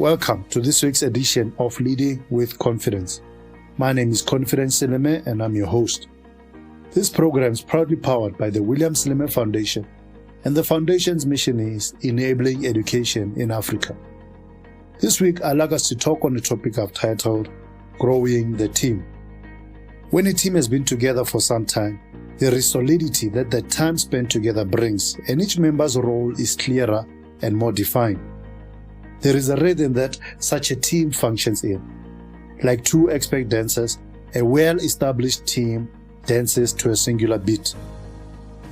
Welcome to this week's edition of Leading with Confidence. My name is Confidence Seleme and I'm your host. This program is proudly powered by the William Seleme Foundation, and the foundation's mission is enabling education in Africa. This week I'd like us to talk on a topic I've titled Growing the Team. When a team has been together for some time, there is solidity that the time spent together brings, and each member's role is clearer and more defined. There is a rhythm that such a team functions in. Like two expert dancers, a well-established team dances to a singular beat.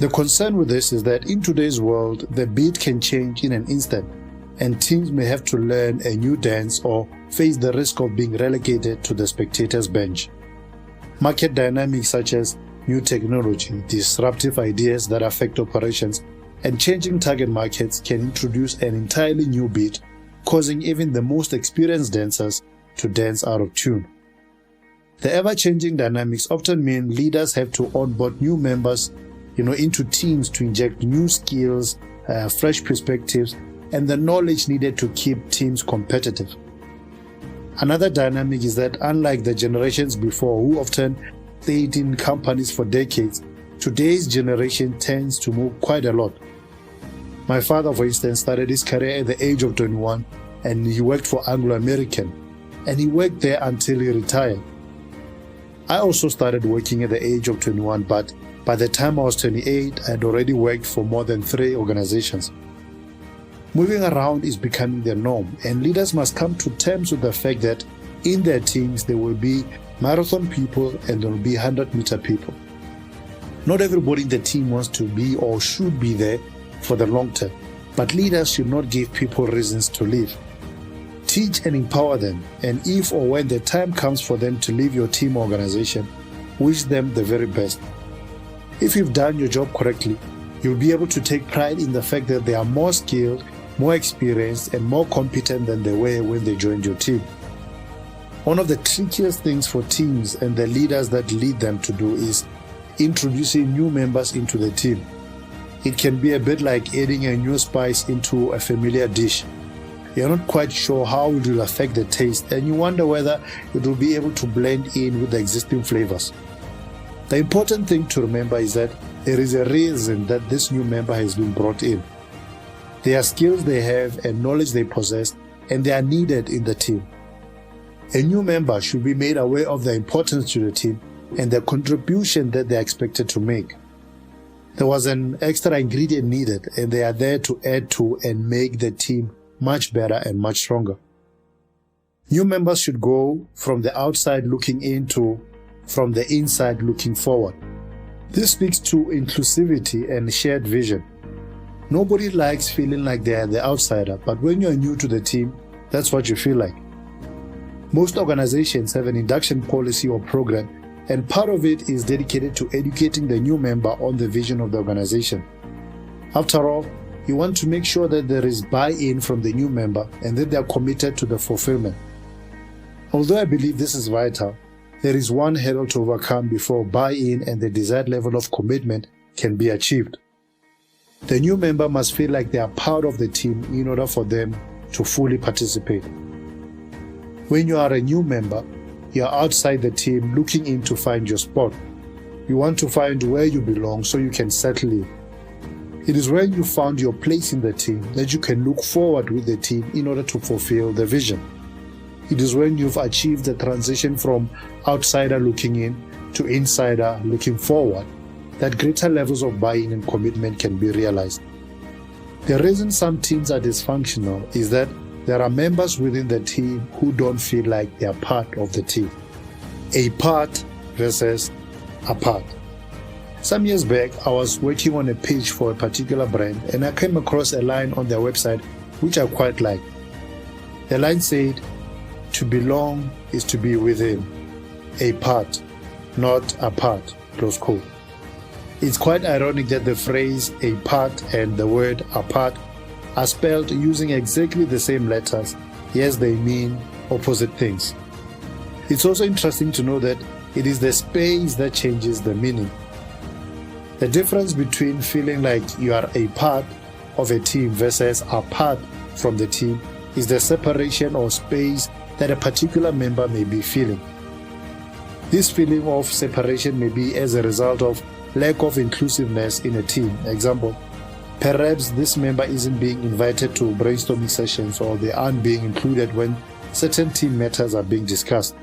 The concern with this is that in today's world, the beat can change in an instant, and teams may have to learn a new dance or face the risk of being relegated to the spectators' bench. Market dynamics such as new technology, disruptive ideas that affect operations, and changing target markets can introduce an entirely new beat, causing even the most experienced dancers to dance out of tune. The ever-changing dynamics often mean leaders have to onboard new members, into teams to inject new skills, fresh perspectives, and the knowledge needed to keep teams competitive. Another dynamic is that unlike the generations before who often stayed in companies for decades, today's generation tends to move quite a lot. My father, for instance, started his career at the age of 21, and he worked for Anglo-American, and he worked there until he retired. I also started working at the age of 21, but by the time I was 28, I had already worked for more than 3 organizations. Moving around is becoming the norm, and leaders must come to terms with the fact that in their teams there will be marathon people and there will be 100-meter people. Not everybody in the team wants to be or should be there for the long term, but leaders should not give people reasons to leave. Teach and empower them, and if or when the time comes for them to leave your team or organization, wish them the very best. If you've done your job correctly, you'll be able to take pride in the fact that they are more skilled, more experienced, and more competent than they were when they joined your team. One of the trickiest things for teams and the leaders that lead them to do is introducing new members into the team. It can be a bit like adding a new spice into a familiar dish. You're not quite sure how it will affect the taste, and you wonder whether it will be able to blend in with the existing flavors. The important thing to remember is that there is a reason that this new member has been brought in. There are skills they have and knowledge they possess, and they are needed in the team. A new member should be made aware of the importance to the team and the contribution that they are expected to make. There was an extra ingredient needed, and they are there to add to and make the team much better and much stronger. New members should go from the outside looking in to from the inside looking forward. This speaks to inclusivity and shared vision. Nobody likes feeling like they are the outsider, but when you're new to the team, that's what you feel like. Most organizations have an induction policy or program, and part of it is dedicated to educating the new member on the vision of the organization. After all, you want to make sure that there is buy-in from the new member and that they are committed to the fulfillment. Although I believe this is vital, there is one hurdle to overcome before buy-in and the desired level of commitment can be achieved. The new member must feel like they are part of the team in order for them to fully participate. When you are a new member, you are outside the team looking in to find your spot. You want to find where you belong so you can settle in. It is when you found your place in the team that you can look forward with the team in order to fulfill the vision. It is when you've achieved the transition from outsider looking in to insider looking forward that greater levels of buy-in and commitment can be realized. The reason some teams are dysfunctional is that there are members within the team who don't feel like they are part of the team. A part versus apart. Some years back, I was working on a page for a particular brand, and I came across a line on their website which I quite liked. The line said, "To belong is to be within, a part, not apart." Close quote. It's quite ironic that the phrase "a part" and the word "apart" are spelled using exactly the same letters, yes, they mean opposite things. It's also interesting to know that it is the space that changes the meaning. The difference between feeling like you are a part of a team versus apart from the team is the separation or space that a particular member may be feeling. This feeling of separation may be as a result of lack of inclusiveness in a team. Example, perhaps this member isn't being invited to brainstorming sessions, or they aren't being included when certain team matters are being discussed.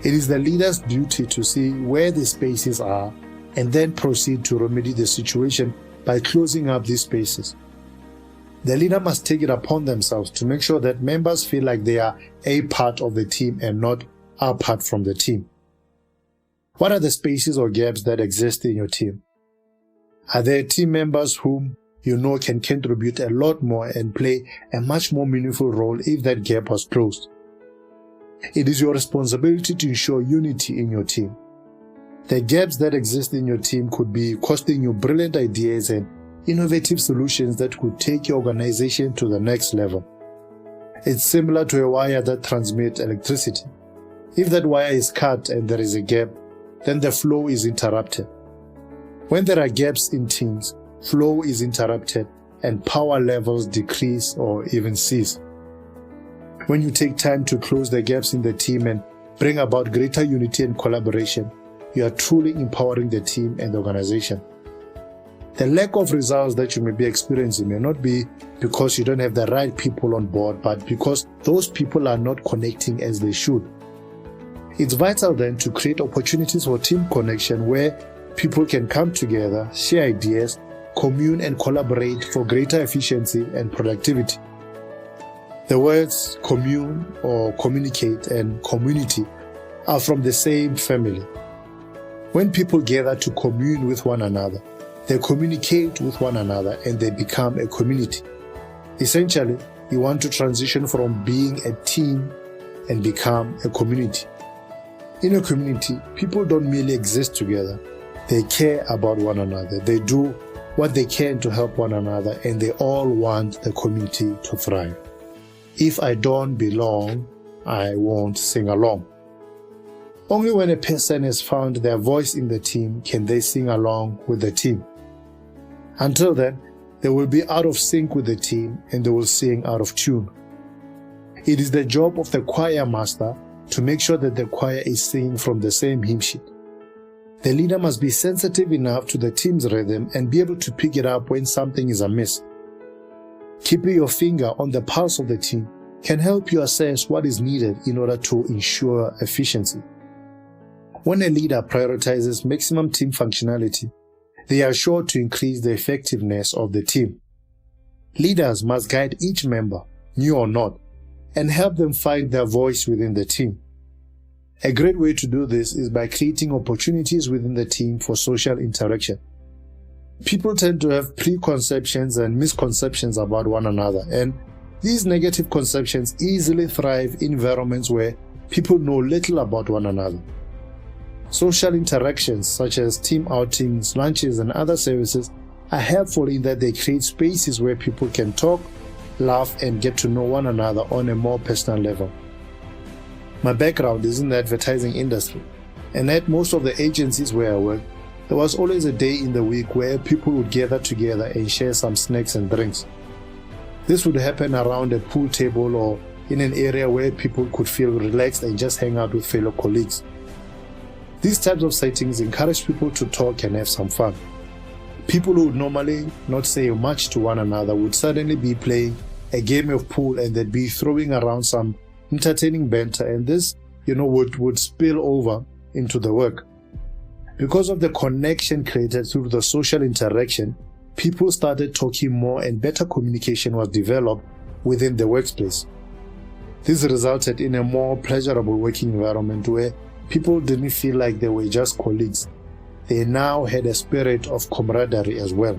It is the leader's duty to see where the spaces are and then proceed to remedy the situation by closing up these spaces. The leader must take it upon themselves to make sure that members feel like they are a part of the team and not apart from the team. What are the spaces or gaps that exist in your team? Are there team members whom you know can contribute a lot more and play a much more meaningful role if that gap was closed? It is your responsibility to ensure unity in your team. The gaps that exist in your team could be costing you brilliant ideas and innovative solutions that could take your organization to the next level. It's similar to a wire that transmits electricity. If that wire is cut and there is a gap, then the flow is interrupted. When there are gaps in teams, flow is interrupted and power levels decrease or even cease. When you take time to close the gaps in the team and bring about greater unity and collaboration, you are truly empowering the team and the organization. The lack of results that you may be experiencing may not be because you don't have the right people on board, but because those people are not connecting as they should. It's vital then to create opportunities for team connection where people can come together, share ideas, commune and collaborate for greater efficiency and productivity. The words commune or communicate and community are from the same family. When people gather to commune with one another, they communicate with one another and they become a community. Essentially, you want to transition from being a team and become a community. In a community, people don't merely exist together. They care about one another. They do what they can to help one another, and they all want the community to thrive. If I don't belong, I won't sing along. Only when a person has found their voice in the team can they sing along with the team. Until then, they will be out of sync with the team and they will sing out of tune. It is the job of the choir master to make sure that the choir is singing from the same hymn sheet. The leader must be sensitive enough to the team's rhythm and be able to pick it up when something is amiss. Keeping your finger on the pulse of the team can help you assess what is needed in order to ensure efficiency. When a leader prioritizes maximum team functionality, they are sure to increase the effectiveness of the team. Leaders must guide each member, new or not, and help them find their voice within the team. A great way to do this is by creating opportunities within the team for social interaction. People tend to have preconceptions and misconceptions about one another, and these negative conceptions easily thrive in environments where people know little about one another. Social interactions such as team outings, lunches, and other services are helpful in that they create spaces where people can talk, laugh, and get to know one another on a more personal level. My background is in the advertising industry, and at most of the agencies where I worked, there was always a day in the week where people would gather together and share some snacks and drinks. This would happen around a pool table or in an area where people could feel relaxed and just hang out with fellow colleagues. These types of settings encourage people to talk and have some fun. People who would normally not say much to one another would suddenly be playing a game of pool and they'd be throwing around some entertaining banter, and this, would spill over into the work. Because of the connection created through the social interaction, people started talking more and better communication was developed within the workplace. This resulted in a more pleasurable working environment where people didn't feel like they were just colleagues. They now had a spirit of camaraderie as well.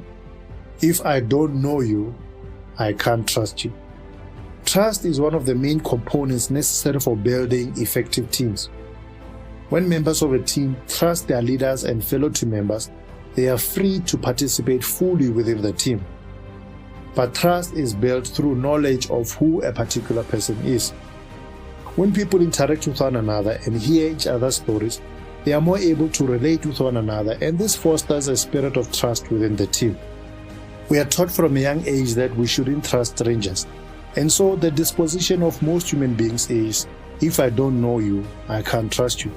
If I don't know you, I can't trust you. Trust is one of the main components necessary for building effective teams. When members of a team trust their leaders and fellow team members, they are free to participate fully within the team. But trust is built through knowledge of who a particular person is. When people interact with one another and hear each other's stories, they are more able to relate with one another, and this fosters a spirit of trust within the team. We are taught from a young age that we shouldn't trust strangers. And so the disposition of most human beings is, if I don't know you, I can't trust you.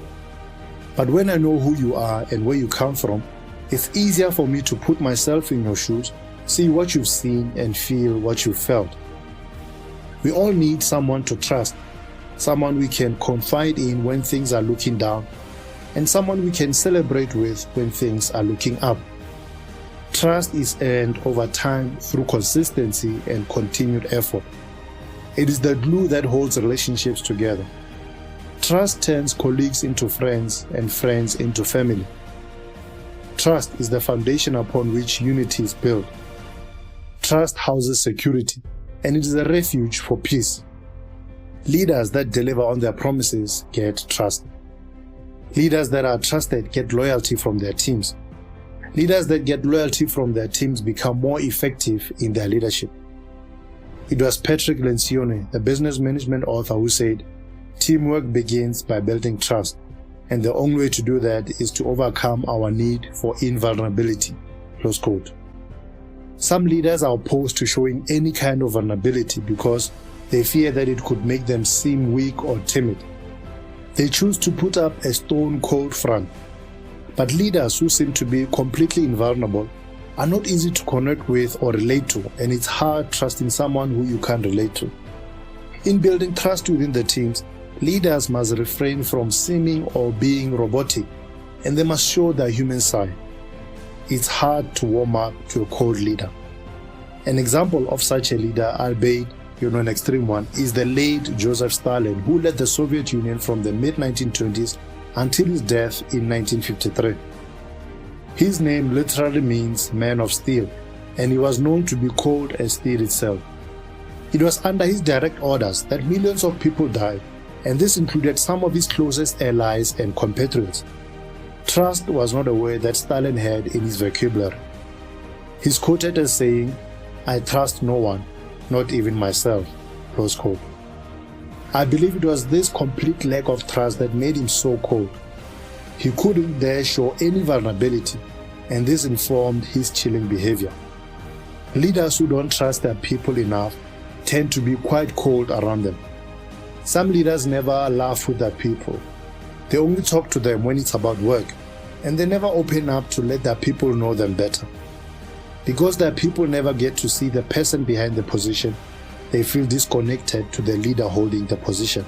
But when I know who you are and where you come from, it's easier for me to put myself in your shoes, see what you've seen, and feel what you've felt. We all need someone to trust, someone we can confide in when things are looking down, and someone we can celebrate with when things are looking up. Trust is earned over time through consistency and continued effort. It is the glue that holds relationships together. Trust turns colleagues into friends and friends into family. Trust is the foundation upon which unity is built. Trust houses security, and it is a refuge for peace. Leaders that deliver on their promises get trust. Leaders that are trusted get loyalty from their teams. Leaders that get loyalty from their teams become more effective in their leadership. It was Patrick Lencioni, the business management author, who said, "Teamwork begins by building trust, and the only way to do that is to overcome our need for invulnerability." Close quote. Some leaders are opposed to showing any kind of vulnerability because they fear that it could make them seem weak or timid. They choose to put up a stone-cold front. But leaders who seem to be completely invulnerable are not easy to connect with or relate to, and it's hard trusting someone who you can't relate to. In building trust within the teams, leaders must refrain from seeming or being robotic, and they must show their human side. It's hard to warm up to a cold leader. An example of such a leader, albeit an extreme one, is the late Joseph Stalin, who led the Soviet Union from the mid-1920s until his death in 1953. His name literally means man of steel, and he was known to be cold as steel itself. It was under his direct orders that millions of people died, and this included some of his closest allies and compatriots. Trust was not a word that Stalin had in his vocabulary. He's quoted as saying, "I trust no one, not even myself." Close quote. I believe it was this complete lack of trust that made him so cold. He couldn't dare show any vulnerability, and this informed his chilling behavior. Leaders who don't trust their people enough tend to be quite cold around them. Some leaders never laugh with their people. They only talk to them when it's about work, and they never open up to let their people know them better. Because their people never get to see the person behind the position, they feel disconnected to the leader holding the position.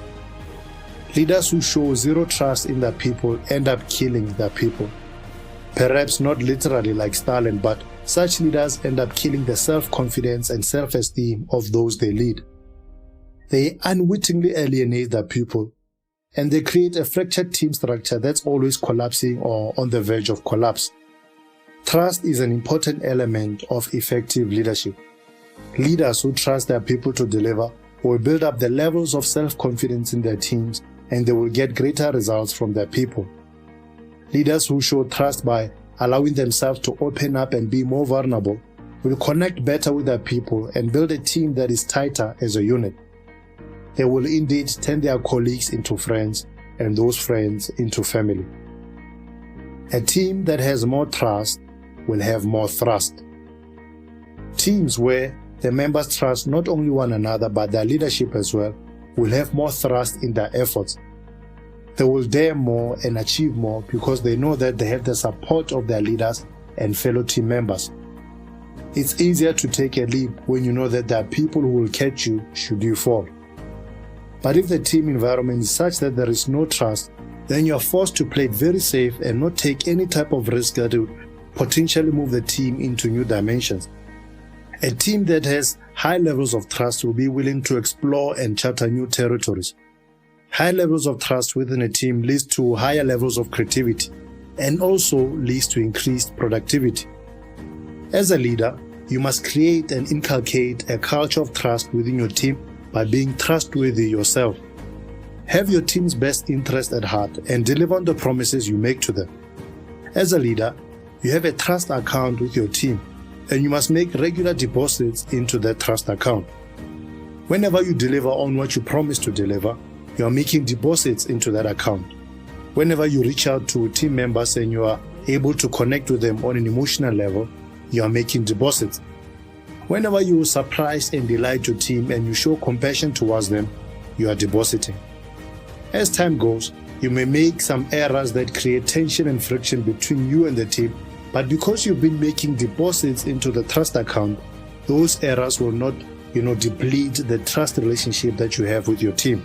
Leaders who show zero trust in their people end up killing their people. Perhaps not literally like Stalin, but such leaders end up killing the self-confidence and self-esteem of those they lead. They unwittingly alienate their people, and they create a fractured team structure that's always collapsing or on the verge of collapse. Trust is an important element of effective leadership. Leaders who trust their people to deliver will build up the levels of self-confidence in their teams, and they will get greater results from their people. Leaders who show trust by allowing themselves to open up and be more vulnerable will connect better with their people and build a team that is tighter as a unit. They will indeed turn their colleagues into friends and those friends into family. A team that has more trust will have more thrust. Teams where the members trust not only one another but their leadership as well will have more thrust in their efforts. They will dare more and achieve more because they know that they have the support of their leaders and fellow team members. It's easier to take a leap when you know that there are people who will catch you should you fall. But if the team environment is such that there is no trust, then you are forced to play it very safe and not take any type of risk that would potentially move the team into new dimensions. A team that has high levels of trust will be willing to explore and charter new territories. High levels of trust within a team leads to higher levels of creativity and also leads to increased productivity. As a leader, you must create and inculcate a culture of trust within your team by being trustworthy yourself. Have your team's best interest at heart and deliver on the promises you make to them. As a leader, you have a trust account with your team, and you must make regular deposits into that trust account. Whenever you deliver on what you promise to deliver, you are making deposits into that account. Whenever you reach out to team members and you are able to connect with them on an emotional level, you are making deposits. Whenever you surprise and delight your team and you show compassion towards them, you are depositing. As time goes, you may make some errors that create tension and friction between you and the team, but because you've been making deposits into the trust account, those errors will not, deplete the trust relationship that you have with your team.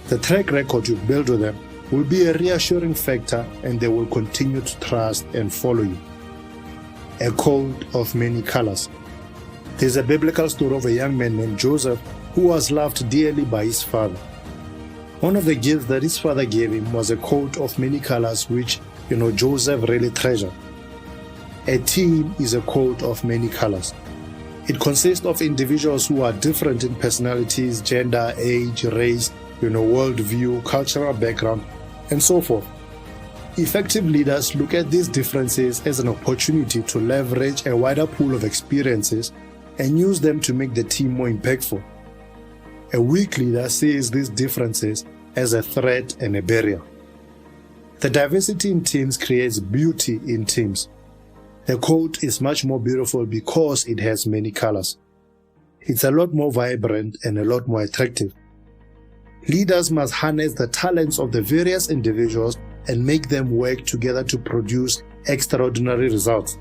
The track record you build with them will be a reassuring factor, and they will continue to trust and follow you. A coat of many colors. There's a biblical story of a young man named Joseph who was loved dearly by his father. One of the gifts that his father gave him was a coat of many colors, which, Joseph really treasured. A team is a coat of many colors. It consists of individuals who are different in personalities, gender, age, race, worldview, cultural background, and so forth. Effective leaders look at these differences as an opportunity to leverage a wider pool of experiences and use them to make the team more impactful. A weak leader sees these differences as a threat and a barrier. The diversity in teams creates beauty in teams. The coat is much more beautiful because it has many colors. It's a lot more vibrant and a lot more attractive. Leaders must harness the talents of the various individuals and make them work together to produce extraordinary results.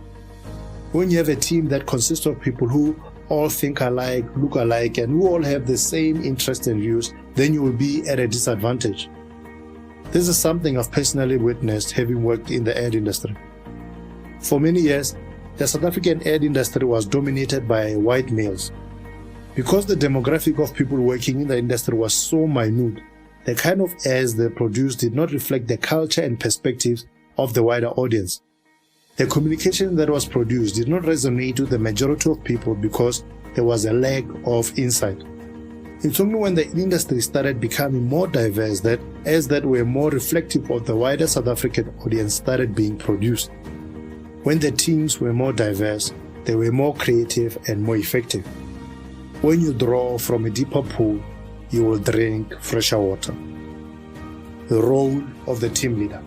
When you have a team that consists of people who all think alike, look alike, and who all have the same interests and views, then you will be at a disadvantage. This is something I've personally witnessed having worked in the ad industry. For many years, the South African ad industry was dominated by white males. Because the demographic of people working in the industry was so minute, the kind of ads they produced did not reflect the culture and perspectives of the wider audience. The communication that was produced did not resonate with the majority of people because there was a lack of insight. It's only when the industry started becoming more diverse that ads that were more reflective of the wider South African audience started being produced. When the teams were more diverse, they were more creative and more effective. When you draw from a deeper pool, you will drink fresher water. The role of the team leader.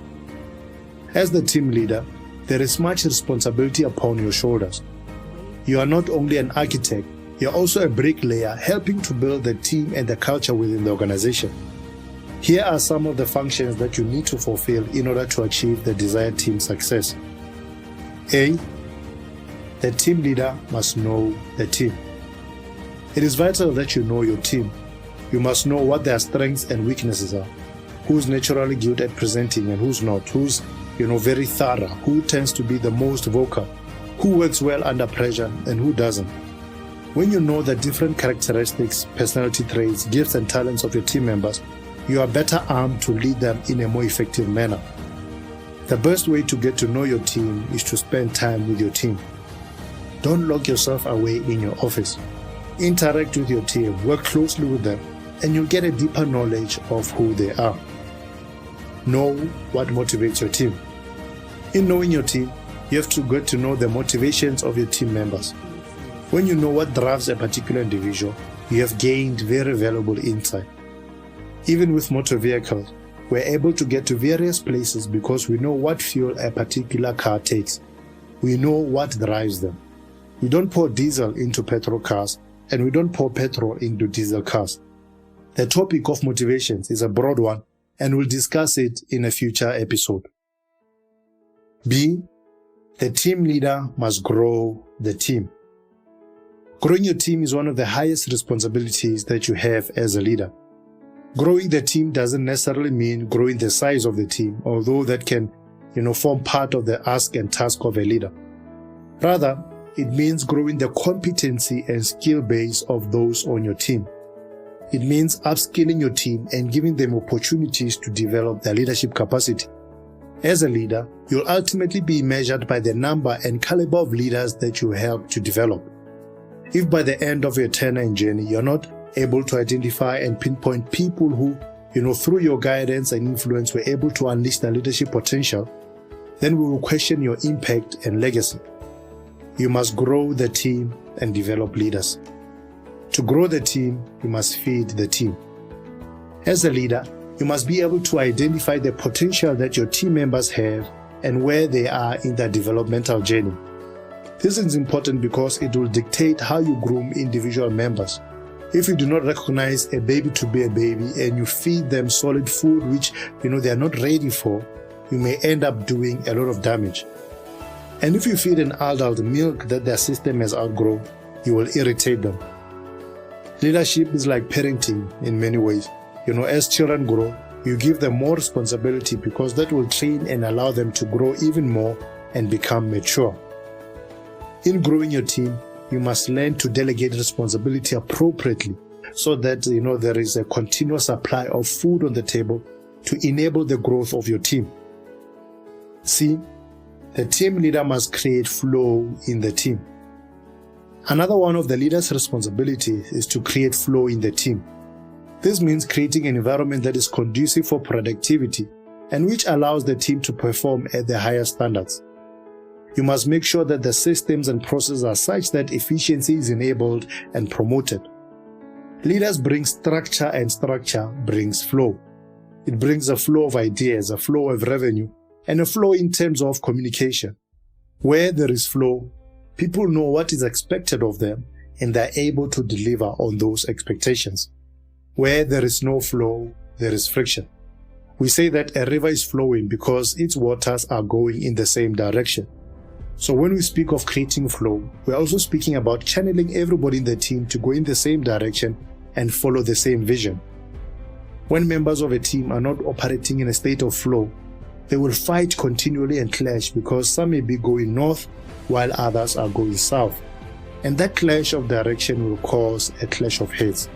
As the team leader, there is much responsibility upon your shoulders. You are not only an architect, you are also a bricklayer helping to build the team and the culture within the organization. Here are some of the functions that you need to fulfill in order to achieve the desired team success. A. The team leader must know the team. It is vital that you know your team. You must know what their strengths and weaknesses are, who's naturally good at presenting and who's not, who's very thorough, who tends to be the most vocal, who works well under pressure and who doesn't. When you know the different characteristics, personality traits, gifts and talents of your team members, you are better armed to lead them in a more effective manner. The best way to get to know your team is to spend time with your team. Don't lock yourself away in your office. Interact with your team, work closely with them, and you'll get a deeper knowledge of who they are. Know what motivates your team. In knowing your team, you have to get to know the motivations of your team members. When you know what drives a particular individual, you have gained very valuable insight. Even with motor vehicles, we're able to get to various places because we know what fuel a particular car takes. We know what drives them. We don't pour diesel into petrol cars, and we don't pour petrol into diesel cars. The topic of motivations is a broad one, and we'll discuss it in a future episode. B. The team leader must grow the team. Growing your team is one of the highest responsibilities that you have as a leader. Growing the team doesn't necessarily mean growing the size of the team, although that can, form part of the ask and task of a leader. Rather, it means growing the competency and skill base of those on your team. It means upskilling your team and giving them opportunities to develop their leadership capacity. As a leader, you'll ultimately be measured by the number and caliber of leaders that you help to develop. If by the end of your tenure and journey, you're not able to identify and pinpoint people who, through your guidance and influence were able to unleash their leadership potential, then we will question your impact and legacy. You must grow the team and develop leaders. To grow the team, you must feed the team. As a leader, you must be able to identify the potential that your team members have and where they are in their developmental journey. This is important because it will dictate how you groom individual members. If you do not recognize a baby to be a baby and you feed them solid food which they are not ready for, you may end up doing a lot of damage. And if you feed an adult milk that their system has outgrown, you will irritate them. Leadership is like parenting in many ways. As children grow, you give them more responsibility because that will train and allow them to grow even more and become mature. In growing your team, you must learn to delegate responsibility appropriately so that there is a continuous supply of food on the table to enable the growth of your team. See, the team leader must create flow in the team. Another one of the leader's responsibilities is to create flow in the team. This means creating an environment that is conducive for productivity and which allows the team to perform at the highest standards. You must make sure that the systems and processes are such that efficiency is enabled and promoted. Leaders bring structure, and structure brings flow. It brings a flow of ideas, a flow of revenue, and a flow in terms of communication. Where there is flow, people know what is expected of them and they are able to deliver on those expectations. Where there is no flow, there is friction. We say that a river is flowing because its waters are going in the same direction. So when we speak of creating flow, we're also speaking about channeling everybody in the team to go in the same direction and follow the same vision. When members of a team are not operating in a state of flow, they will fight continually and clash because some may be going north while others are going south. And that clash of direction will cause a clash of heads.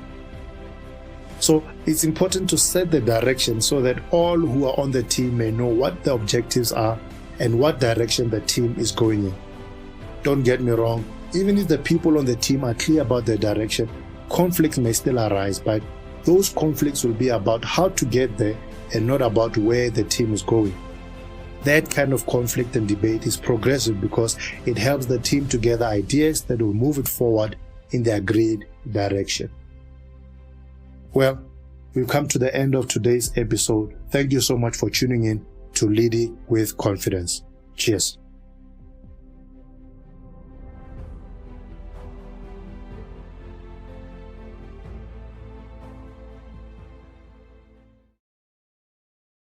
So it's important to set the direction so that all who are on the team may know what the objectives are and what direction the team is going in. Don't get me wrong, even if the people on the team are clear about their direction, conflicts may still arise, but those conflicts will be about how to get there and not about where the team is going. That kind of conflict and debate is progressive because it helps the team to gather ideas that will move it forward in the agreed direction. Well, we've come to the end of today's episode. Thank you so much for tuning in to Leading with Confidence. Cheers.